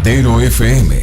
Portero FM,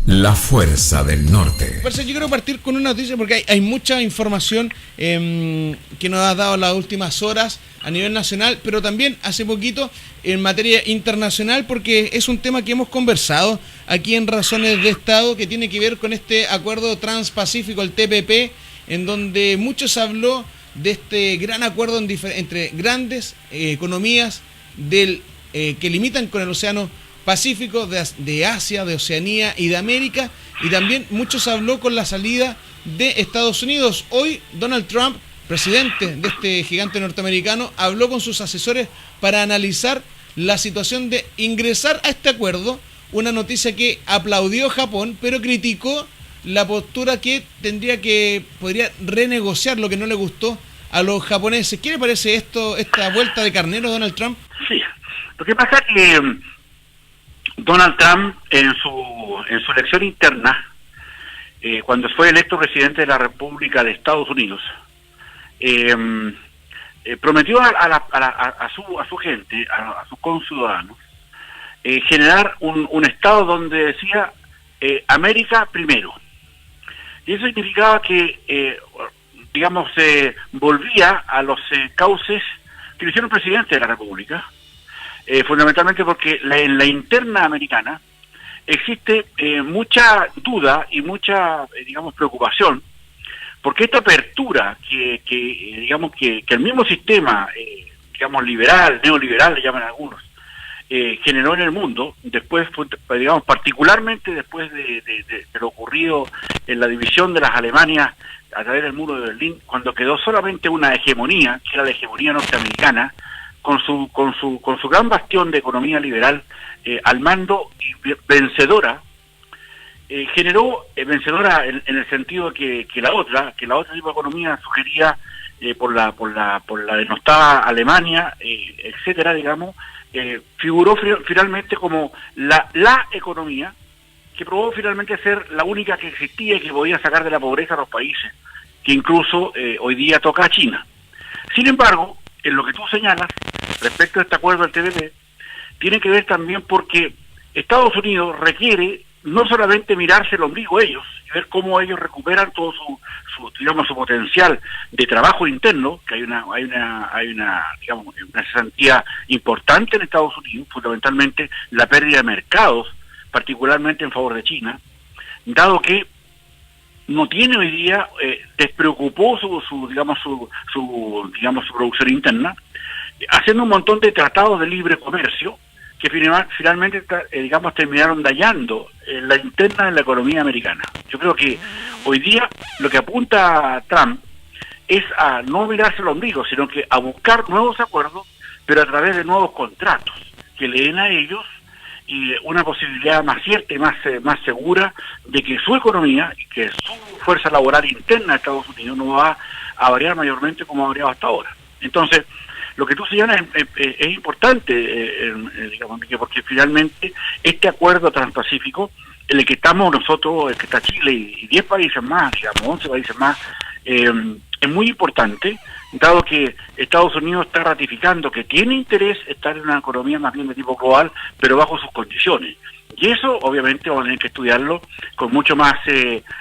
la fuerza del norte. Yo quiero partir con una noticia porque hay mucha información que nos ha dado las últimas horas a nivel nacional, pero también hace poquito en materia internacional, porque es un tema que hemos conversado aquí en Razones de Estado, que tiene que ver con este acuerdo transpacífico, el TPP, en donde mucho se habló de este gran acuerdo entre grandes economías que limitan con el Océano Pacífico, de Asia, de Oceanía y de América, y también mucho se habló con la salida de Estados Unidos. Hoy Donald Trump, presidente de este gigante norteamericano, habló con sus asesores para analizar la situación de ingresar a este acuerdo, una noticia que aplaudió Japón, pero criticó la postura que podría renegociar lo que no le gustó a los japoneses. ¿Qué le parece esta vuelta de carnero, Donald Trump? Sí, lo que pasa es que Donald Trump en su elección interna, cuando fue electo presidente de la República de Estados Unidos, prometió a su gente, a sus conciudadanos, generar un estado donde decía América primero. Y eso significaba que, volvía a los cauces que le hicieron presidente de la República, fundamentalmente porque en la interna americana existe mucha duda y mucha, preocupación, porque esta apertura que el mismo sistema, liberal, neoliberal, le llaman algunos, generó en el mundo, después, particularmente después de lo ocurrido en la división de las Alemanias a través del muro de Berlín, cuando quedó solamente una hegemonía, que era la hegemonía norteamericana, con su gran bastión de economía liberal al mando y vencedora, generó vencedora en el sentido que la otra tipo de economía sugería por la denostada Alemania, etcétera, figuró finalmente como la economía que probó finalmente ser la única que existía y que podía sacar de la pobreza a los países, que incluso hoy día toca a China. Sin embargo, en lo que tú señalas respecto a este acuerdo del TPP, tiene que ver también porque Estados Unidos requiere no solamente mirarse el ombligo ellos y ver cómo ellos recuperan todo su potencial de trabajo interno, que hay una cesantía importante en Estados Unidos, fundamentalmente la pérdida de mercados, particularmente en favor de China, dado que no tiene hoy día, despreocupó su producción interna, haciendo un montón de tratados de libre comercio que finalmente terminaron dañando la interna de la economía americana. Yo creo que hoy día lo que apunta Trump es a no mirarse el ombligo, sino que a buscar nuevos acuerdos, pero a través de nuevos contratos que le den a ellos y una posibilidad más cierta y más segura de que su economía y que su fuerza laboral interna de Estados Unidos no va a variar mayormente como ha variado hasta ahora. Entonces, lo que tú señalas es importante, porque finalmente este acuerdo transpacífico, en el que estamos nosotros, el que está Chile y 10 países más, 11 países más, es muy importante, dado que Estados Unidos está ratificando que tiene interés estar en una economía más bien de tipo global, pero bajo sus condiciones. Y eso, obviamente, vamos a tener que estudiarlo con mucho más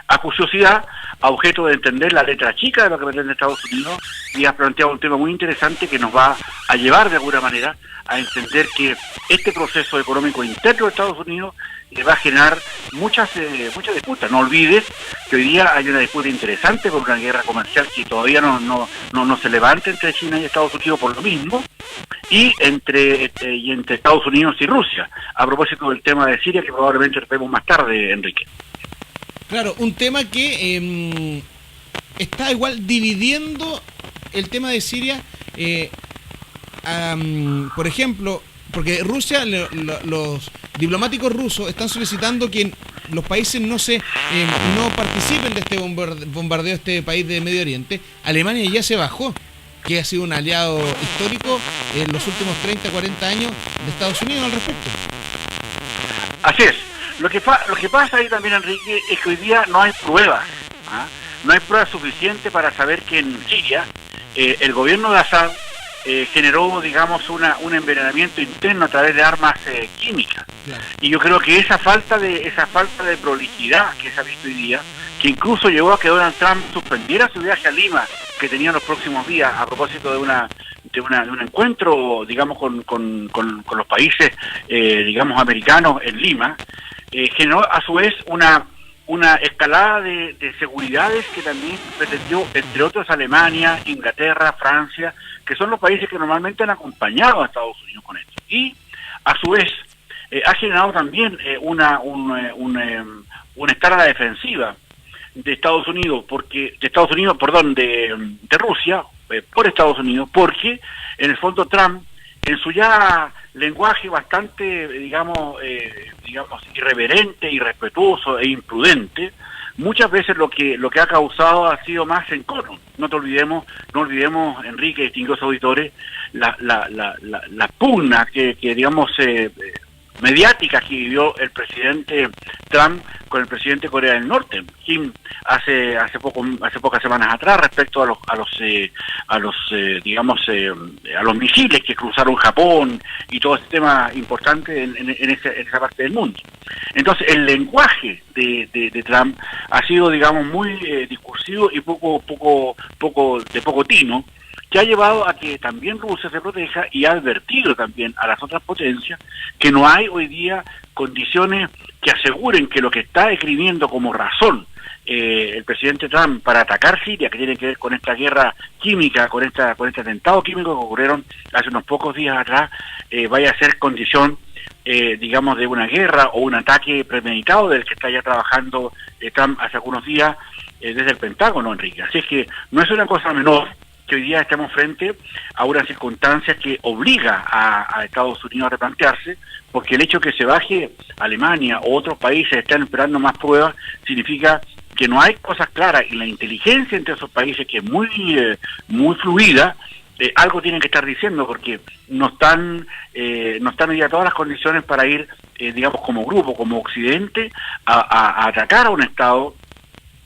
acuciosidad, a objeto de entender la letra chica de lo que pretende Estados Unidos, y has planteado un tema muy interesante que nos va a llevar, de alguna manera, a entender que este proceso económico interno de Estados Unidos le va a generar muchas disputas. No olvides que hoy día hay una disputa interesante con una guerra comercial que todavía no se levanta entre China y Estados Unidos por lo mismo, y entre Estados Unidos y Rusia, a propósito del tema de Siria, que probablemente tratemos más tarde, Enrique. Claro, un tema que está igual dividiendo el tema de Siria, por ejemplo, porque Rusia, los diplomáticos rusos están solicitando que los países no participen de este bombardeo de este país de Medio Oriente. Alemania ya se bajó, que ha sido un aliado histórico en los últimos 30, 40 años de Estados Unidos al respecto. Así es. Lo que pasa ahí también, Enrique, es que hoy día no hay pruebas. No hay pruebas suficientes para saber que en Siria el gobierno de Assad generó, un envenenamiento interno a través de armas químicas. Claro. Y yo creo que esa falta de prolijidad que se ha visto hoy día, que incluso llevó a que Donald Trump suspendiera su viaje a Lima, que tenía los próximos días, a propósito de un encuentro, digamos, con los países, digamos, americanos en Lima, generó a su vez una escalada de seguridades que también pretendió, entre otros, Alemania, Inglaterra, Francia, que son los países que normalmente han acompañado a Estados Unidos con esto. Y, a su vez, ha generado también un estar a la defensiva de Estados Unidos, de Rusia, por Estados Unidos, porque, en el fondo, Trump, en su ya lenguaje bastante, digamos, irreverente, irrespetuoso e imprudente, muchas veces lo que ha causado ha sido más encono. No olvidemos, Enrique, distinguidos auditores, la pugna que digamos, mediática que vivió el presidente Trump con el presidente de Corea del Norte, Kim, hace pocas semanas atrás, respecto a los misiles que cruzaron Japón y todo este tema importante en esa parte del mundo. Entonces, el lenguaje de Trump ha sido, digamos, muy discursivo y poco tino, que ha llevado a que también Rusia se proteja, y ha advertido también a las otras potencias que no hay hoy día condiciones que aseguren que lo que está escribiendo como razón el presidente Trump para atacar Siria, que tiene que ver con esta guerra química, con este atentado químico que ocurrieron hace unos pocos días atrás, vaya a ser condición, digamos, de una guerra o un ataque premeditado del que está ya trabajando Trump hace algunos días desde el Pentágono, Enrique. Así es que no es una cosa menor que hoy día estamos frente a una circunstancia que obliga a Estados Unidos a replantearse, porque el hecho que se baje Alemania o otros países están esperando más pruebas significa que no hay cosas claras, y la inteligencia entre esos países, que es muy fluida, algo tienen que estar diciendo, porque no están hoy día todas las condiciones para ir, digamos, como grupo, como Occidente, a atacar a un Estado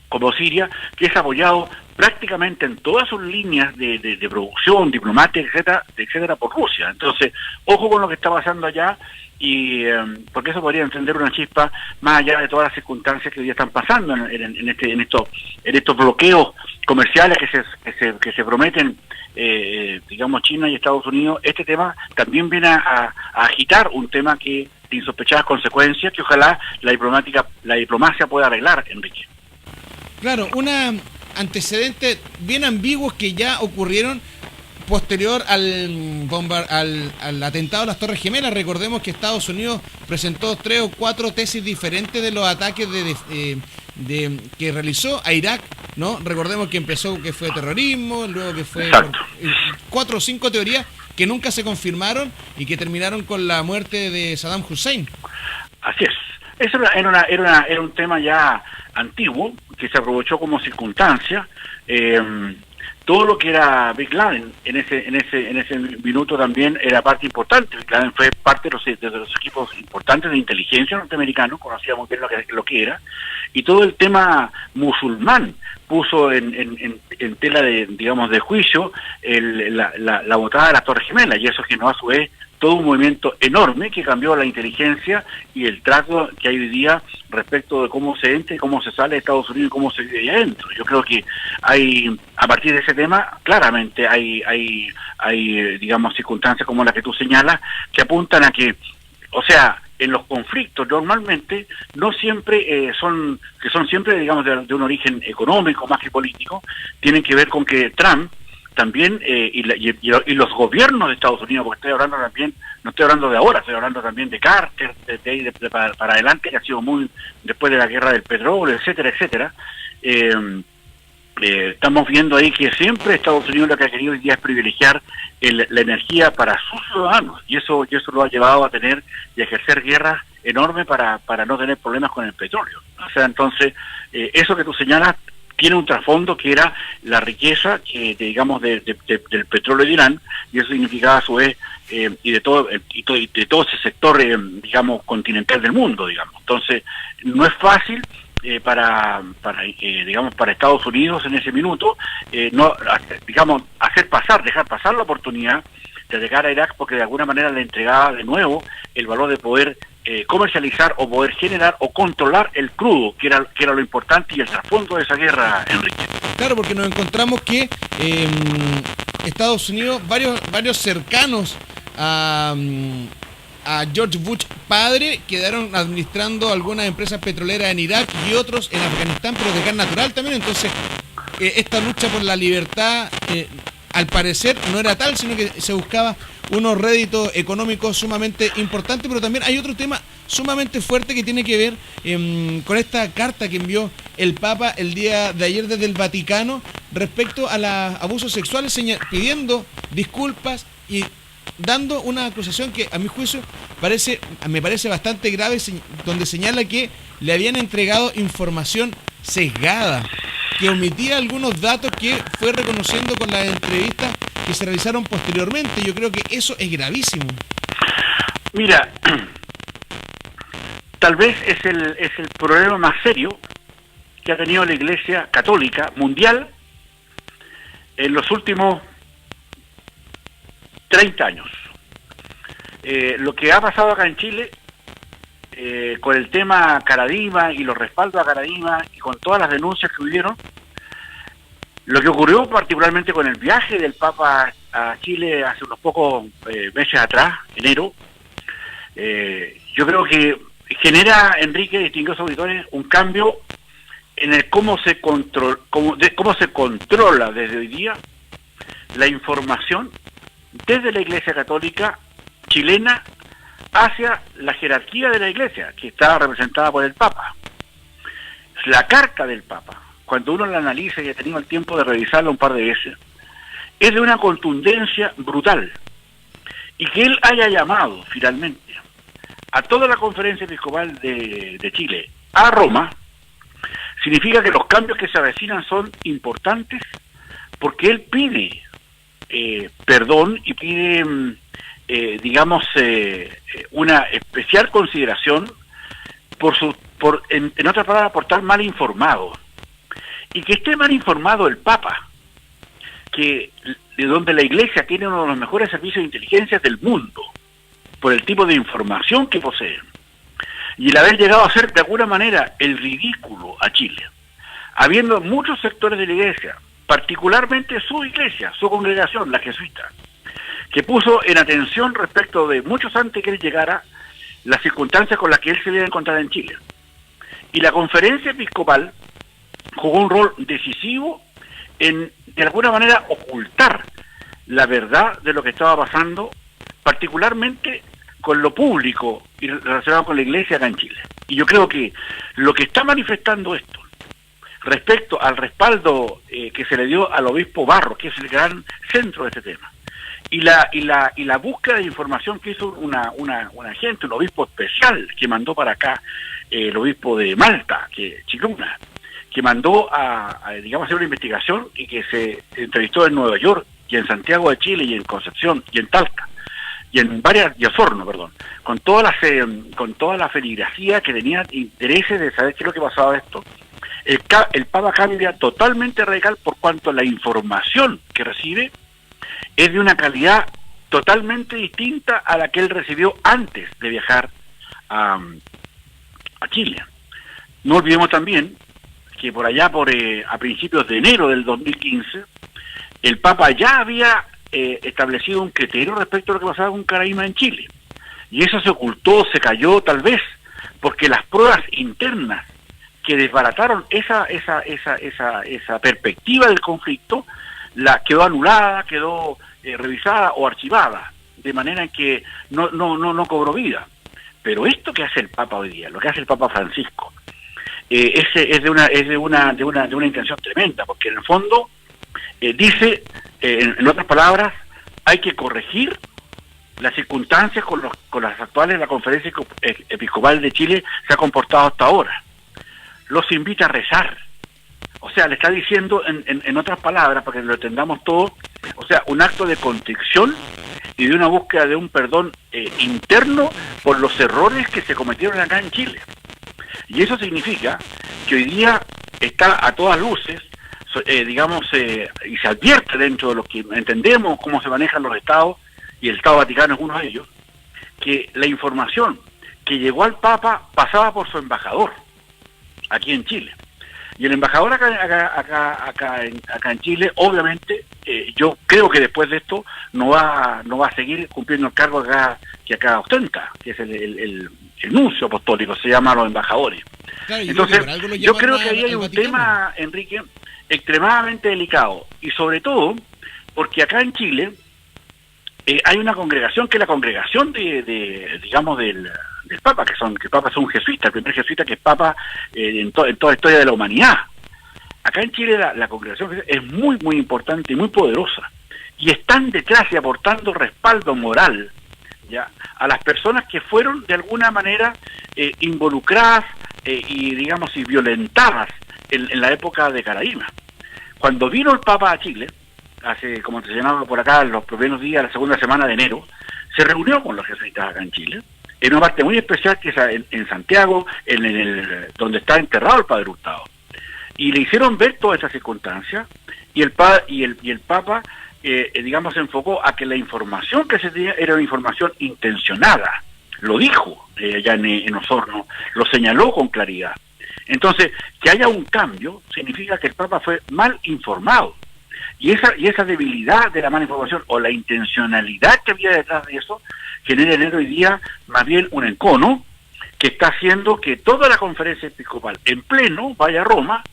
como Siria, que es apoyado prácticamente en todas sus líneas de producción, diplomática, etcétera, por Rusia. Entonces, ojo con lo que está pasando allá, y porque eso podría encender una chispa más allá de todas las circunstancias que hoy día están pasando en estos bloqueos comerciales que se prometen, digamos, China y Estados Unidos. Este tema también viene a agitar un tema de insospechadas consecuencias que ojalá la diplomacia pueda arreglar, Enrique. Claro, antecedentes bien ambiguos que ya ocurrieron posterior al atentado a las Torres Gemelas. Recordemos que Estados Unidos presentó 3 o 4 tesis diferentes de los ataques que realizó a Irak, ¿no? Recordemos que empezó que fue terrorismo, luego que fue 4 o 5 teorías que nunca se confirmaron y que terminaron con la muerte de Saddam Hussein. Así es. Eso era un tema ya antiguo, que se aprovechó como circunstancia. Todo lo que era Bin Laden en ese minuto también era parte importante. Bin Laden fue parte de los equipos importantes de inteligencia norteamericanos, conocíamos bien lo que era, y todo el tema musulmán puso en tela de juicio la botada de las Torres Gemelas, y eso generó a su vez todo un movimiento enorme que cambió la inteligencia y el trato que hay hoy día respecto de cómo se entra y cómo se sale de Estados Unidos y cómo se vive ahí adentro. Yo creo que a partir de ese tema, claramente hay digamos, circunstancias como las que tú señalas, que apuntan a que, o sea, en los conflictos normalmente no siempre son siempre, digamos, de un origen económico más que político, tienen que ver con que Trump también, y los gobiernos de Estados Unidos, porque estoy hablando también, no estoy hablando de ahora, estoy hablando también de Carter, para adelante, que ha sido muy después de la guerra del petróleo, etcétera, estamos viendo ahí que siempre Estados Unidos lo que ha querido hoy día es privilegiar la energía para sus ciudadanos, y eso lo ha llevado a tener y a ejercer guerras enormes para no tener problemas con el petróleo. O sea, entonces, eso que tú señalas tiene un trasfondo que era la riqueza digamos del petróleo de Irán, y eso significaba a su vez y de todo ese sector digamos continental del mundo, digamos. Entonces no es fácil para Estados Unidos en ese minuto dejar pasar la oportunidad de llegar a Irak, porque de alguna manera le entregaba de nuevo el valor de poder comercializar o poder generar o controlar el crudo, que era lo importante y el trasfondo de esa guerra, Enrique. Claro, porque nos encontramos que Estados Unidos, varios cercanos a George Bush padre quedaron administrando algunas empresas petroleras en Irak y otros en Afganistán, pero de gas natural también. Entonces, esta lucha por la libertad, al parecer, no era tal, sino que se buscaba unos réditos económicos sumamente importantes, pero también hay otro tema sumamente fuerte que tiene que ver con esta carta que envió el Papa el día de ayer desde el Vaticano respecto a los abusos sexuales, pidiendo disculpas y dando una acusación que a mi juicio me parece bastante grave, donde señala que le habían entregado información sesgada, que omitía algunos datos que fue reconociendo con las entrevistas que se realizaron posteriormente. Yo creo que eso es gravísimo. Mira, tal vez es el problema más serio que ha tenido la Iglesia Católica Mundial en los últimos 30 años. Lo que ha pasado acá en Chile con el tema Caradima y los respaldos a Caradima y con todas las denuncias que hubieron, lo que ocurrió particularmente con el viaje del Papa a Chile hace unos pocos meses atrás, enero, yo creo que genera, Enrique, distinguidos auditores, un cambio en el cómo se controla desde hoy día la información desde la Iglesia Católica chilena hacia la jerarquía de la Iglesia, que está representada por el Papa. La carta del Papa, cuando uno la analiza y ha tenido el tiempo de revisarla un par de veces, es de una contundencia brutal. Y que él haya llamado finalmente a toda la Conferencia Episcopal de Chile a Roma, significa que los cambios que se avecinan son importantes, porque él pide perdón y pide, una especial consideración en otras palabras, por estar mal informado. Y que esté mal informado el Papa, de donde la Iglesia tiene uno de los mejores servicios de inteligencia del mundo, por el tipo de información que posee, y el haber llegado a hacer de alguna manera el ridículo a Chile, habiendo muchos sectores de la Iglesia, particularmente su Iglesia, su congregación, la jesuita, que puso en atención respecto de muchos antes que él llegara, las circunstancias con las que él se iba a encontrar en Chile. Y la Conferencia Episcopal jugó un rol decisivo en, de alguna manera, ocultar la verdad de lo que estaba pasando, particularmente con lo público y relacionado con la Iglesia acá en Chile. Y yo creo que lo que está manifestando esto, respecto al respaldo que se le dio al obispo Barro, que es el gran centro de este tema, y la búsqueda de información que hizo una gente, un obispo especial que mandó para acá, el obispo de Malta, Chicluna, que mandó a hacer una investigación y que se entrevistó en Nueva York y en Santiago de Chile y en Concepción y en Talca y en Osorno, perdón, con toda la feligrafía que tenía intereses de saber qué es lo que pasaba esto. El Papa cambia totalmente radical por cuanto la información que recibe es de una calidad totalmente distinta a la que él recibió antes de viajar a Chile. No olvidemos también que por allá, a principios de enero del 2015, el Papa ya había establecido un criterio respecto a lo que pasaba con Caradima en Chile. Y eso se ocultó, se cayó tal vez, porque las pruebas internas que desbarataron esa perspectiva del conflicto, quedó anulada, quedó revisada o archivada, de manera en que no cobró vida. Pero esto que hace el Papa hoy día, lo que hace el Papa Francisco, es de una intención tremenda, porque en el fondo dice, en otras palabras, hay que corregir las circunstancias con las actuales la Conferencia Episcopal de Chile se ha comportado hasta ahora. Los invita a rezar. O sea, le está diciendo, en otras palabras, para que lo entendamos todo, o sea, un acto de contrición y de una búsqueda de un perdón interno por los errores que se cometieron acá en Chile. Y eso significa que hoy día está a todas luces, y se advierte dentro de lo que entendemos cómo se manejan los estados, y el Estado Vaticano es uno de ellos, que la información que llegó al Papa pasaba por su embajador aquí en Chile. Y el embajador acá en Chile, obviamente, yo creo que después de esto no va a seguir cumpliendo el cargo que acá ostenta, que es el nuncio apostólico, se llama los embajadores. Claro, entonces, yo creo que ahí hay un tema, Enrique, extremadamente delicado, y sobre todo porque acá en Chile hay una congregación que es la congregación digamos del Papa, que el Papa es un jesuita, el primer jesuita que es Papa en toda la historia de la humanidad. Acá en Chile la congregación es muy, muy importante y muy poderosa, y están detrás y aportando respaldo moral, ¿ya?, a las personas que fueron de alguna manera involucradas y digamos y violentadas en la época de Caraíma. Cuando vino el Papa a Chile, hace, como se llamaba por acá, los primeros días, la segunda semana de enero, se reunió con los jesuitas acá en Chile, en una parte muy especial que es en Santiago, donde está enterrado el Padre Hurtado. Y le hicieron ver todas esas circunstancias, y el Papa, digamos, se enfocó a que la información que se tenía era una información intencionada. Lo dijo allá en Osorno, lo señaló con claridad. Entonces, que haya un cambio significa que el Papa fue mal informado. Y esa debilidad de la mala información o la intencionalidad que había detrás de eso genera en hoy día más bien un encono que está haciendo que toda la conferencia episcopal en pleno vaya a Roma,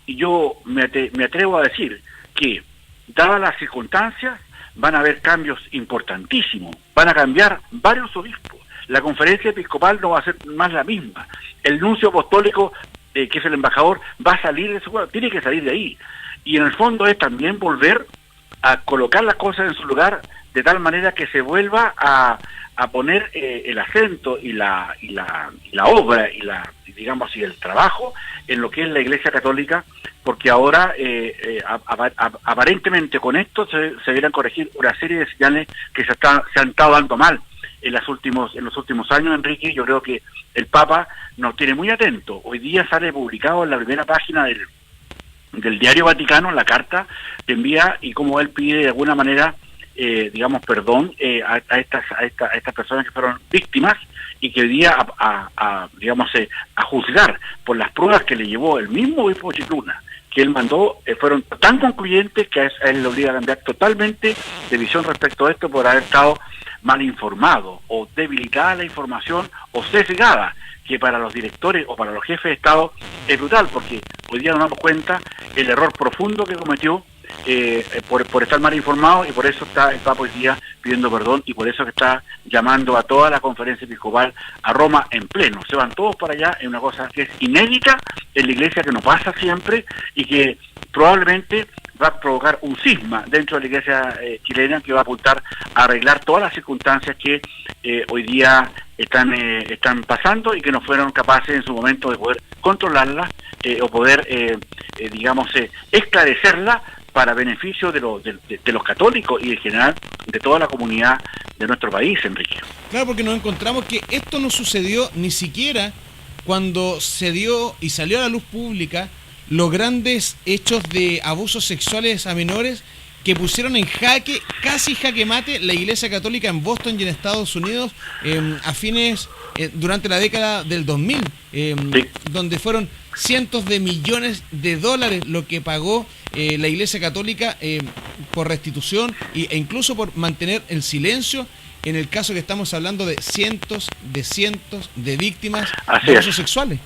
y yo me atrevo a decir que, dadas las circunstancias, van a haber cambios importantísimos, van a cambiar varios obispos, la conferencia episcopal no va a ser más la misma, el nuncio apostólico, que es el embajador, va a salir de su cuadro, tiene que salir de ahí. Y en el fondo es también volver a colocar las cosas en su lugar de tal manera que se vuelva a poner el acento y la obra y digamos y el trabajo en lo que es la Iglesia Católica, porque ahora aparentemente con esto se deberán corregir una serie de señales que se han estado dando mal en los últimos años, Enrique. Yo creo que el Papa nos tiene muy atentos. Hoy día sale publicado en la primera página del Diario Vaticano la carta que envía y cómo él pide de alguna manera digamos perdón a estas personas que fueron víctimas, y que hoy día digamos a juzgar por las pruebas que le llevó el mismo obispo Chicluna que él mandó, fueron tan concluyentes que a él le obliga a cambiar totalmente de visión respecto a esto por haber estado mal informado o debilitada la información o sesgada, que para los directores o para los jefes de Estado es brutal, porque hoy día nos damos cuenta el error profundo que cometió por estar mal informado, y por eso está el Papa hoy día pidiendo perdón, y por eso que está llamando a toda la conferencia episcopal a Roma en pleno. Se van todos para allá, en una cosa que es inédita en la Iglesia, que no pasa siempre y que probablemente va a provocar un cisma dentro de la Iglesia chilena, que va a apuntar a arreglar todas las circunstancias que hoy día están pasando y que no fueron capaces en su momento de poder controlarlas o poder, digamos, esclarecerlas para beneficio de los católicos y en general de toda la comunidad de nuestro país, Enrique. Claro, porque nos encontramos que esto no sucedió ni siquiera cuando se dio y salió a la luz pública los grandes hechos de abusos sexuales a menores que pusieron en jaque, casi jaque mate, la Iglesia Católica en Boston y en Estados Unidos durante la década del 2000, sí, donde fueron cientos de millones de dólares lo que pagó la Iglesia Católica por restitución e incluso por mantener el silencio en el caso que estamos hablando de cientos de víctimas de abusos sexuales.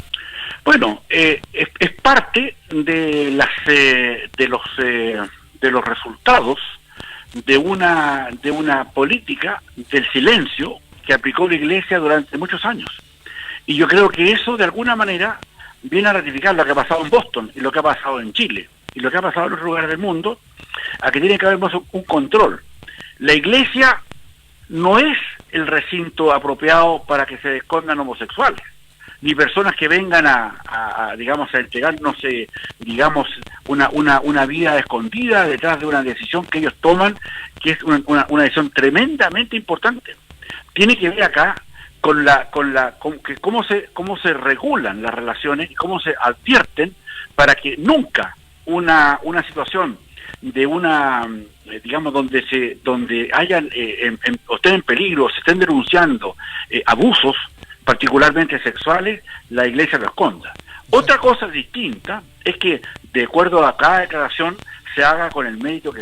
Bueno, es parte de los resultados de una política del silencio que aplicó la Iglesia durante muchos años. Y yo creo que eso de alguna manera viene a ratificar lo que ha pasado en Boston y lo que ha pasado en Chile y lo que ha pasado en otros lugares del mundo, a que tiene que haber un control. La Iglesia no es el recinto apropiado para que se escondan homosexuales, ni personas que vengan a digamos, a entregarnos, digamos, una vida escondida detrás de una decisión que ellos toman, que es una decisión tremendamente importante. Tiene que ver acá con cómo se regulan las relaciones y cómo se advierten para que nunca una situación de digamos, donde hayan o estén en peligro, se estén denunciando abusos, particularmente sexuales, la Iglesia lo esconda. Otra cosa distinta es que, de acuerdo a cada declaración, se haga con el mérito que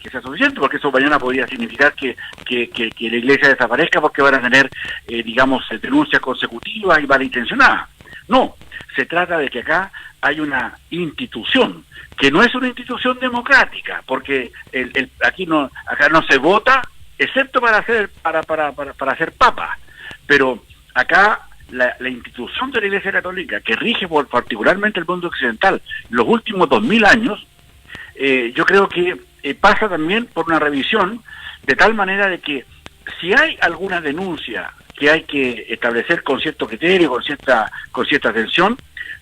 sea suficiente, porque eso mañana podría significar que la Iglesia desaparezca porque van a tener, denuncias consecutivas y malintencionadas. No, se trata de que acá hay una institución, que no es una institución democrática, porque acá no se vota, excepto para ser papa, pero acá la institución de la Iglesia Católica, que rige particularmente el mundo occidental los últimos 2000 años, yo creo que pasa también por una revisión, de tal manera de que si hay alguna denuncia que hay que establecer con cierto criterio, con cierta atención,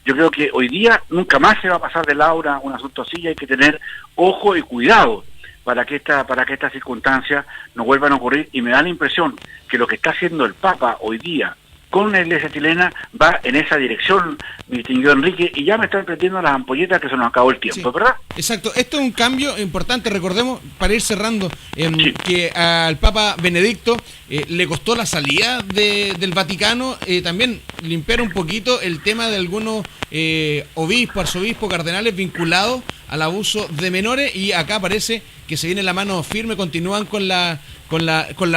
yo creo que hoy día nunca más se va a pasar de lado un asunto así, y hay que tener ojo y cuidado para que estas circunstancias no vuelvan a ocurrir. Y me da la impresión que lo que está haciendo el Papa hoy día con la Iglesia chilena va en esa dirección, mi distinguido Enrique, y ya me están prendiendo las ampolletas que se nos acabó el tiempo, sí. ¿Verdad? Exacto, esto es un cambio importante, recordemos, para ir cerrando, que al Papa Benedicto le costó la salida del Vaticano, también limpiar un poquito el tema de algunos obispos, arzobispos, cardenales vinculados al abuso de menores, y acá parece que se viene la mano firme, continúan con la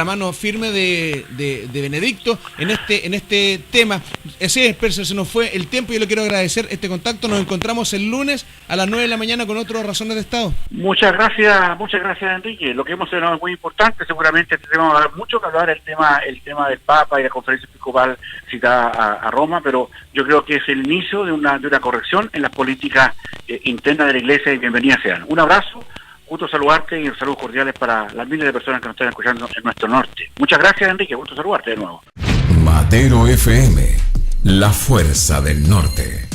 mano firme de Benedicto en este tema. Así es, Spencer, se nos fue el tiempo. Yo le quiero agradecer este contacto. Nos encontramos el lunes a las 9 de la mañana con otras razones de Estado. Muchas gracias, Enrique. Lo que hemos hecho es muy importante. Seguramente este tema va a dar mucho que hablar, el tema del Papa y la conferencia episcopal citada a Roma, pero yo creo que es el inicio de una corrección en las políticas internas de la Iglesia, y bienvenidas sean. Un abrazo. Gusto saludarte y saludos cordiales para las miles de personas que nos están escuchando en nuestro norte. Muchas gracias, Enrique. Gusto saludarte de nuevo. Matero FM, la fuerza del norte.